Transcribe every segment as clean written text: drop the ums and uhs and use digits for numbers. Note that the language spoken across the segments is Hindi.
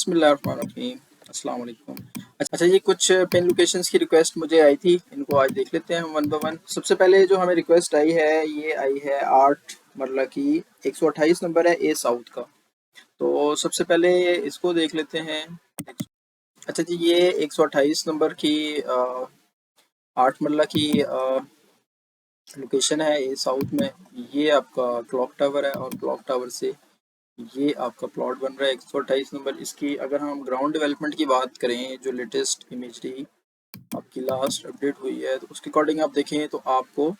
बिस्मिल्लाहिर्रहमानिर्रहीम। अस्सलाम वालेकुम। अच्छा, ये कुछ पेन लोकेशंस की रिक्वेस्ट मुझे आई थी, इनको आज देख लेते हैं हम वन बाय वन। सबसे पहले जो हमें रिक्वेस्ट आई है, ये आई है 8 मरला की 128 नंबर है ए साउथ का। तो सबसे पहले इसको देख लेते हैं। अच्छा जी, ये 128 नंबर की 8 मरला की लोकेशन है ए साउथ में। ये आपका क्लॉक टावर है और क्लॉक टावर से ये आपका प्लॉट बन रहा है 128 नंबर। इसकी अगर हम ग्राउंड डेवलपमेंट की बात करें, जो लेटेस्ट इमेजरी आपकी लास्ट अपडेट हुई है, तो उसके अकॉर्डिंग आप देखें तो आपको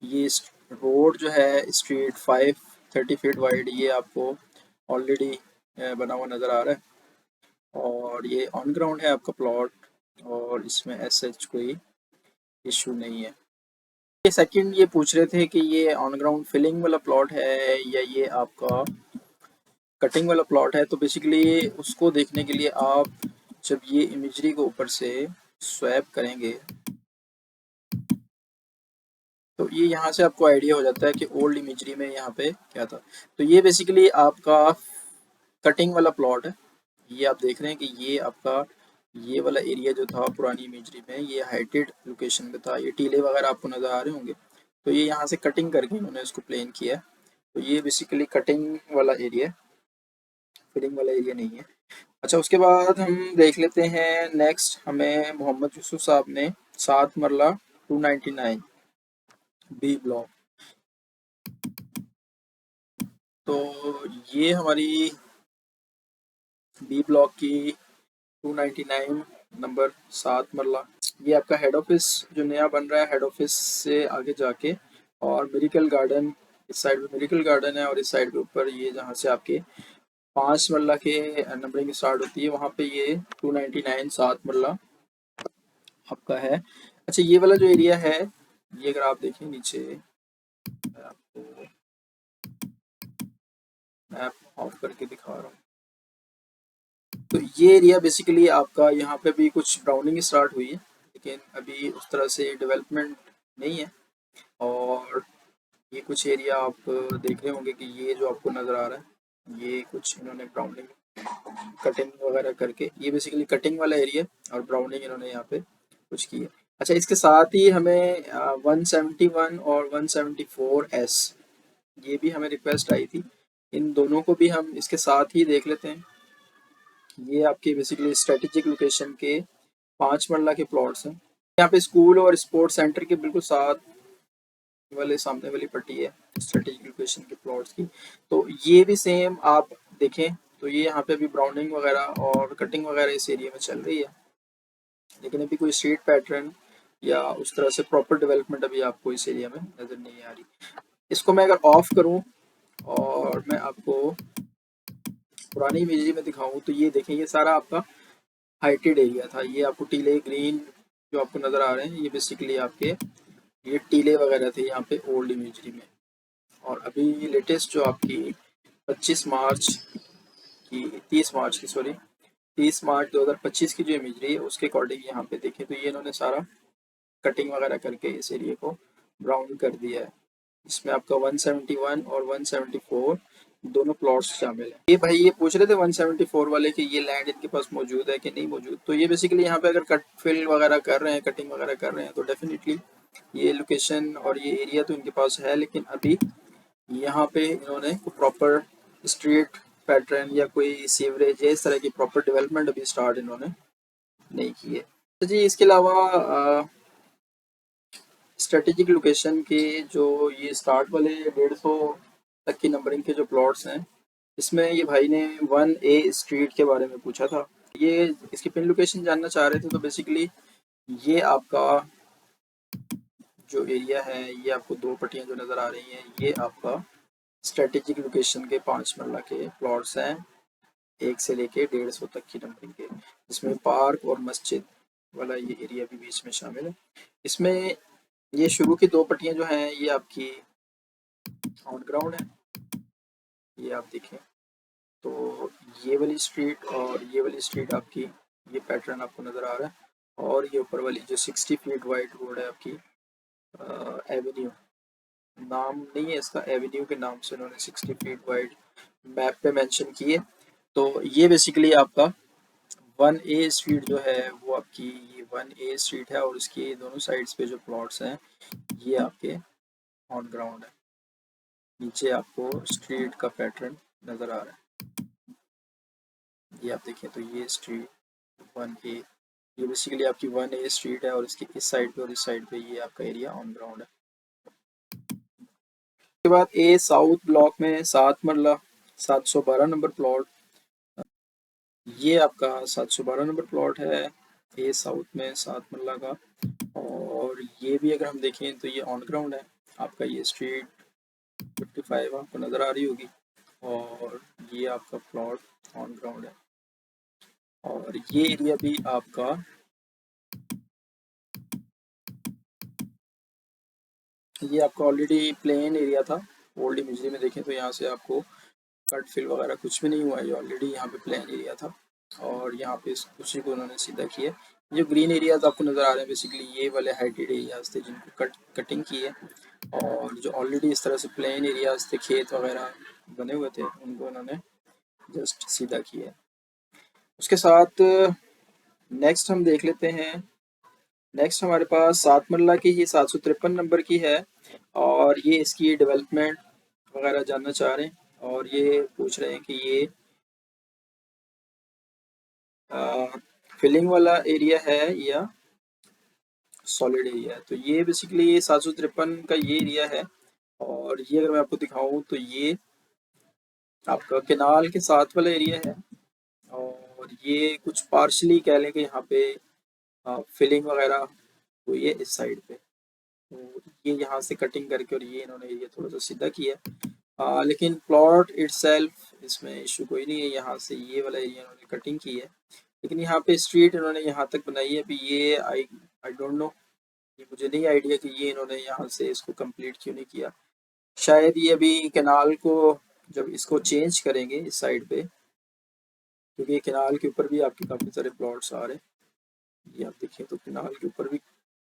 ये रोड जो है स्ट्रीट 530 फीट वाइड, ये आपको ऑलरेडी बना हुआ नज़र आ रहा है और ये ऑन ग्राउंड है आपका प्लॉट और इसमें ऐसा कोई इशू नहीं है। ये सेकंड ये पूछ रहे थे कि ये ऑन ग्राउंड फिलिंग वाला प्लॉट है या ये आपका कटिंग वाला प्लॉट है। तो बेसिकली उसको देखने के लिए आप जब ये इमेजरी को ऊपर से स्वैप करेंगे तो ये यहाँ से आपको आइडिया हो जाता है कि ओल्ड इमेजरी में यहाँ पे क्या था। तो ये बेसिकली आपका कटिंग वाला प्लॉट है। ये आप देख रहे हैं कि ये आपका ये वाला एरिया जो था पुरानी इमेजरी में, ये हाइटेड लोकेशन पे था। ये टीले वगैरह आपको नज़र आ रहे होंगे। तो ये यहाँ से कटिंग करके इन्होंने इसको प्लेन किया है। तो ये बेसिकली कटिंग वाला एरिया, फिलिंग वाला एरिया नहीं है। अच्छा, उसके बाद हम देख लेते हैं नेक्स्ट। हमें मोहम्मद यूसुफ साहब ने 7 मरला 299 बी ब्लॉक। तो ये हमारी बी ब्लॉक की 299 नंबर 7 मरला। ये आपका हेड ऑफिस जो नया बन रहा है, हेड ऑफिस से आगे जाके और मेडिकल गार्डन, इस साइड पे मेडिकल गार्डन है और इस साइड के ऊपर ये जहाँ से आपके 5 मरला के नंबरिंग स्टार्ट होती है, वहाँ पे ये 299 7 मरला आपका है। अच्छा, ये वाला जो एरिया है, ये अगर आप देखें नीचे, मैं आपको मैप ऑफ करके दिखा रहा हूँ। तो ये एरिया बेसिकली आपका, यहाँ पे भी कुछ ब्राउनिंग स्टार्ट हुई है लेकिन अभी उस तरह से डेवलपमेंट नहीं है। और ये कुछ एरिया आप देख रहे होंगे कि ये जो आपको नज़र आ रहा है, ये कुछ इन्होंने ब्राउनिंग कटिंग वगैरह करके, ये बेसिकली कटिंग वाला एरिया और ब्राउनिंग इन्होंने यहाँ पे कुछ की है। अच्छा, इसके साथ ही हमें 171 और 174S, ये भी हमें रिक्वेस्ट आई थी। इन दोनों को भी हम इसके साथ ही देख लेते हैं। ये आपके बेसिकली स्ट्रेटेजिक लोकेशन के 5 मरला के प्लॉट्स हैं। यहाँ पे स्कूल और स्पोर्ट्स सेंटर के बिल्कुल साथ वाले सामने वाली पट्टी है स्ट्रेटेजिक लोकेशन के प्लॉट्स की। तो ये भी सेम आप देखें तो ये यहाँ पे भी ब्राउनिंग वगैरह और कटिंग वगैरह इस एरिया में चल रही है, लेकिन अभी कोई स्ट्रीट पैटर्न या उस तरह से प्रॉपर डेवलपमेंट अभी आपको इस एरिया में नज़र नहीं आ रही। इसको मैं अगर ऑफ करूं और मैं आपको पुरानी इमेज में दिखाऊं तो ये देखें, ये सारा आपका हाइटेड एरिया था। ये आपको टीले ग्रीन जो आपको नज़र आ रहे हैं, ये बेसिकली आपके ये टीले वगैरह थे यहाँ पे ओल्ड इमेजरी में। और अभी लेटेस्ट जो आपकी 25 मार्च की 30 मार्च की सॉरी 30 मार्च 2025 की जो इमेजरी है, उसके अकॉर्डिंग यहाँ पे देखें तो ये इन्होंने सारा कटिंग वगैरह करके इस एरिया को ब्राउन कर दिया है। इसमें आपका 171 और 174 दोनों प्लॉट्स शामिल है। ये भाई ये पूछ रहे थे 174 वाले कि ये लैंड इनके पास मौजूद है कि नहीं मौजूद। तो ये बेसिकली यहाँ पे अगर कट फिल वगैरह कर रहे हैं, कटिंग वगैरह कर रहे हैं, तो डेफिनेटली ये लोकेशन और ये एरिया तो इनके पास है, लेकिन अभी यहाँ पे इन्होंने प्रॉपर स्ट्रीट पैटर्न या कोई सीवरेज या इस तरह की प्रॉपर डेवलपमेंट अभी स्टार्ट इन्होंने नहीं की है। तो जी, इसके अलावा स्ट्रेटेजिक लोकेशन के जो ये स्टार्ट वाले 150 तक की नंबरिंग के जो प्लॉट्स हैं, इसमें ये भाई ने 1A स्ट्रीट के बारे में पूछा था। ये इसकी पिन लोकेशन जानना चाह रहे थे। तो बेसिकली ये आपका जो एरिया है, ये आपको दो पट्टियाँ जो नज़र आ रही हैं, ये आपका स्ट्रेटेजिक लोकेशन के 5 मरला के प्लॉट्स हैं, 1 से लेके 150 तक की नंबरिंग के, जिसमें पार्क और मस्जिद वाला ये एरिया भी बीच में शामिल है। इसमें ये शुरू की दो पट्टियाँ जो हैं, ये आपकी ऑन ग्राउंड है। ये आप देखें तो ये वाली स्ट्रीट और ये वाली स्ट्रीट आपकी, ये पैटर्न आपको नज़र आ रहा है। और ये ऊपर वाली जो 60 फीट वाइड रोड है आपकी, एवेन्यू नाम नहीं है इसका, एवेन्यू के नाम से उन्होंने 60 फीट वाइड मैप पे मेंशन किए। तो ये बेसिकली आपका 1A स्ट्रीट जो है वो आपकी ये 1A स्ट्रीट है, और इसके दोनों साइड्स पे जो प्लॉट्स हैं ये आपके ऑन ग्राउंड है। नीचे आपको स्ट्रीट का पैटर्न नज़र आ रहा है, ये आप देखिए। तो ये स्ट्रीट 1A, ये बेसिकली आपकी 1A स्ट्रीट है, और इसके इस साइड पे और इस साइड पे ये आपका एरिया ऑन ग्राउंड है। उसके बाद ए साउथ ब्लॉक में 7 मरला 712 नंबर प्लॉट, ये आपका 712 नंबर प्लॉट है ए साउथ में 7 मरला का। और ये भी अगर हम देखें तो ये ऑन ग्राउंड है आपका। ये स्ट्रीट 55 आपको नज़र आ रही होगी, और ये आपका प्लॉट ऑन ग्राउंड है। और ये एरिया भी आपका ऑलरेडी प्लेन एरिया था। ओल्ड इमेजरी में देखें तो यहाँ से आपको कट फिल वगैरह कुछ भी नहीं हुआ, ये ऑलरेडी यहाँ पे प्लेन एरिया था, और यहाँ पे उसी को उन्होंने सीधा किया। जो ग्रीन एरियाज आपको नज़र आ रहे हैं बेसिकली ये वाले हाइटेड एरियाज थे जिनको कटिंग की है, और जो ऑलरेडी इस तरह से प्लेन एरियाज थे, खेत वगैरह बने हुए थे, उनको उन्होंने जस्ट सीधा किया है। उसके साथ नेक्स्ट हम देख लेते हैं। नेक्स्ट हमारे पास 7 मरला की, ये 753 नंबर की है, और ये इसकी डेवलपमेंट वगैरह जानना चाह रहे हैं, और ये पूछ रहे हैं कि ये फिलिंग वाला एरिया है या सॉलिड एरिया है। तो ये बेसिकली ये 753 का ये एरिया है, और ये अगर मैं आपको दिखाऊं तो ये आपका केनाल के साथ वाला एरिया है, और ये कुछ पार्शली कह लें कि यहाँ पे फिलिंग वगैरह हुई है इस साइड पे। तो ये यहाँ से कटिंग करके और ये इन्होंने एरिया थोड़ा सा सीधा किया है, लेकिन प्लॉट इटसेल्फ इसमें इशू कोई नहीं है। यहाँ से ये वाला एरिया इन्होंने कटिंग की है, लेकिन यहाँ पे स्ट्रीट इन्होंने यहाँ तक बनाई है। अभी ये आई डोंट नो, ये मुझे नहीं आइडिया कि ये इन्होंने यहाँ से इसको कंप्लीट क्यों नहीं किया। शायद ये अभी कैनाल को जब इसको चेंज करेंगे इस साइड पे, क्योंकि कैनाल के ऊपर भी आपके काफ़ी सारे प्लॉट्स आ रहे हैं, ये आप देखिए तो कैनाल के ऊपर भी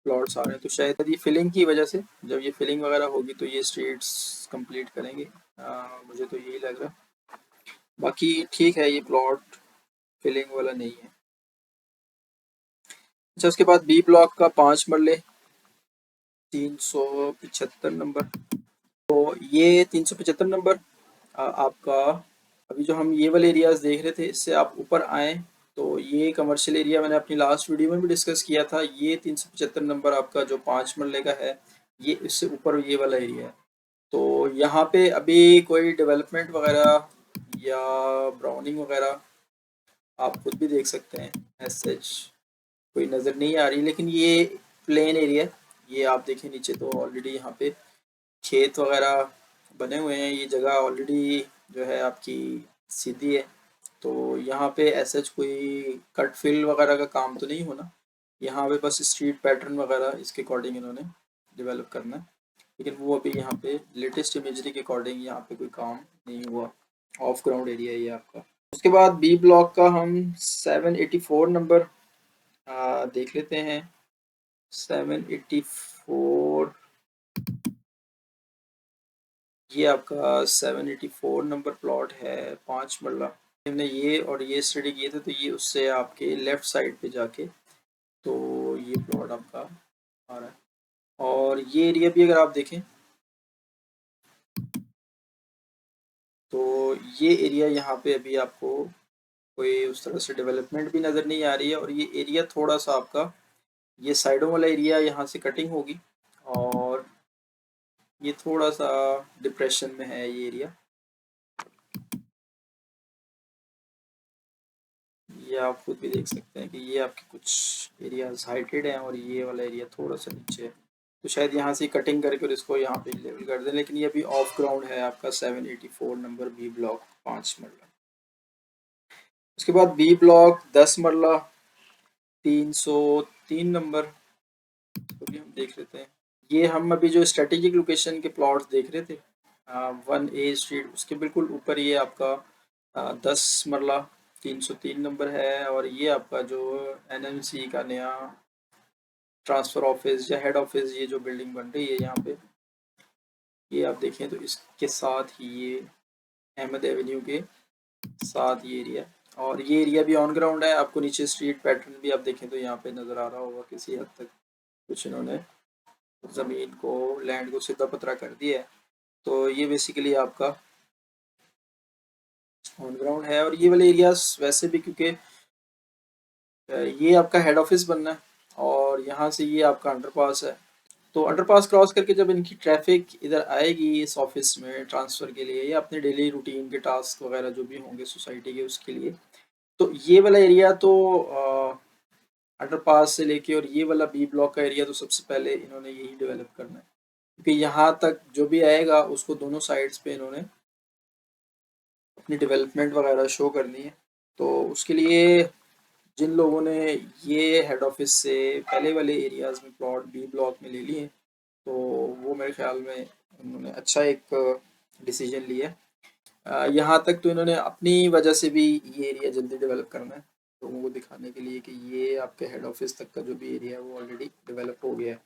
प्लॉट्स आ रहे हैं। तो शायद ये फिलिंग की वजह से, जब ये फिलिंग वगैरह होगी तो ये स्ट्रीट्स कंप्लीट करेंगे, मुझे तो यही लग रहा है। बाकी ठीक है, ये प्लॉट फिलिंग वाला नहीं है। अच्छा, उसके बाद बी ब्लॉक का 5 मरले 375 नंबर। तो ये 375 नंबर आपका, अभी जो हम ये वाले एरियाज देख रहे थे इससे आप ऊपर आए तो ये कमर्शियल एरिया मैंने अपनी लास्ट वीडियो में भी डिस्कस किया था। ये 375 नंबर आपका जो 5 मरले का है, ये इससे ऊपर ये वाला एरिया है। तो यहाँ पे अभी कोई डेवलपमेंट वगैरह या ब्राउनिंग वगैरह आप खुद भी देख सकते हैं, एज सच कोई नज़र नहीं आ रही। लेकिन ये प्लेन एरिया, ये आप देखें नीचे तो ऑलरेडी यहाँ पे खेत वगैरह बने हुए हैं। ये जगह ऑलरेडी जो है आपकी सीधी है, तो यहाँ पे ऐसा कोई कट फिल वगैरह का काम तो नहीं होना। यहाँ पे बस स्ट्रीट पैटर्न वगैरह इसके अकॉर्डिंग इन्होंने डेवलप करना है, लेकिन वो अभी यहाँ पे लेटेस्ट इमेजरी के अकॉर्डिंग यहाँ पे कोई काम नहीं हुआ। ऑफ ग्राउंड एरिया है ये आपका। उसके बाद बी ब्लॉक का हम 784 नंबर देख लेते हैं। 784, ये आपका 784 नंबर प्लॉट है 5 मरला। हमने ये और ये स्टडी किए थे, तो ये उससे आपके लेफ्ट साइड पे जाके तो ये प्लॉट आपका आ रहा है। और ये एरिया भी अगर आप देखें तो ये एरिया यहाँ पे अभी आपको कोई उस तरह से डेवलपमेंट भी नज़र नहीं आ रही है, और ये एरिया थोड़ा सा आपका, ये साइडों वाला एरिया यहाँ से कटिंग होगी, और ये थोड़ा सा डिप्रेशन में है ये एरिया। ये आप खुद भी देख सकते हैं कि ये आपके कुछ एरियाज हाइटेड हैं और ये वाला एरिया थोड़ा सा नीचे है। तो शायद यहाँ से कटिंग करके और इसको यहाँ पे लेवल कर दें, लेकिन ये अभी ऑफ ग्राउंड है आपका 784 नंबर बी ब्लॉक 5 मरला। उसके बाद बी ब्लॉक 10 मरला 303 नंबर को भी हम देख लेते हैं। ये हम अभी जो स्ट्रेटेजिक लोकेशन के प्लॉट्स देख रहे थे 1A स्ट्रीट, उसके बिल्कुल ऊपर ये आपका 10 मरला 303 नंबर है, और ये आपका जो NMC का नया ट्रांसफ़र ऑफिस या हेड ऑफिस ये जो बिल्डिंग बन रही है यहाँ पे, ये आप देखें तो इसके साथ ही ये अहमद एवेन्यू के साथ ये एरिया और ये एरिया भी ऑन ग्राउंड है। आपको नीचे स्ट्रीट पैटर्न भी आप देखें तो यहाँ पे नज़र आ रहा होगा किसी हद तक कुछ इन्होंने ज़मीन को, लैंड को सीधा पतरा कर दिया है। तो ये बेसिकली आपका ऑन ग्राउंड है। और ये वाले एरियाज वैसे भी, क्योंकि ये आपका हेड ऑफिस बनना है और यहाँ से ये आपका अंडरपास है, तो अंडरपास क्रॉस करके जब इनकी ट्रैफिक इधर आएगी इस ऑफिस में ट्रांसफ़र के लिए या अपने डेली रूटीन के टास्क वगैरह जो भी होंगे सोसाइटी के उसके लिए, तो ये वाला एरिया तो अंडरपास से लेके और ये वाला बी ब्लॉक का एरिया तो सबसे पहले इन्होंने यही डेवलप करना है, क्योंकि यहाँ तक जो भी आएगा उसको दोनों साइड्स पे इन्होंने अपनी डेवलपमेंट वगैरह शो करनी है। तो उसके लिए जिन लोगों ने ये हेड ऑफिस से पहले वाले एरियाज़ में प्लॉट बी ब्लॉक में ले लिए हैं, तो वो मेरे ख्याल में उन्होंने अच्छा एक डिसीजन लिया। यहाँ तक तो इन्होंने अपनी वजह से भी ये एरिया जल्दी डेवलप करना है, लोगों को दिखाने के लिए कि ये आपके हेड ऑफिस तक का जो भी एरिया है वो ऑलरेडी डेवलप हो गया है।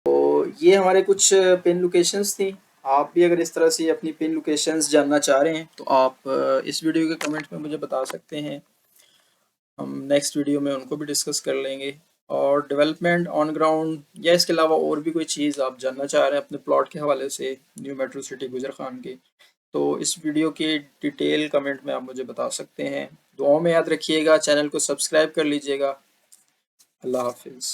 तो ये हमारे कुछ पिन लोकेशंस थी। आप भी अगर इस तरह से अपनी पिन लोकेशंस जानना चाह रहे हैं तो आप इस वीडियो के कमेंट में मुझे बता सकते हैं, हम नेक्स्ट वीडियो में उनको भी डिस्कस कर लेंगे। और डेवलपमेंट ऑन ग्राउंड या इसके अलावा और भी कोई चीज़ आप जानना चाह रहे हैं अपने प्लॉट के हवाले से न्यू मेट्रो सिटी गुजर खान के, तो इस वीडियो की डिटेल कमेंट में आप मुझे बता सकते हैं। दुआओं में याद रखिएगा, चैनल को सब्सक्राइब कर लीजिएगा। अल्लाह हाफिज़।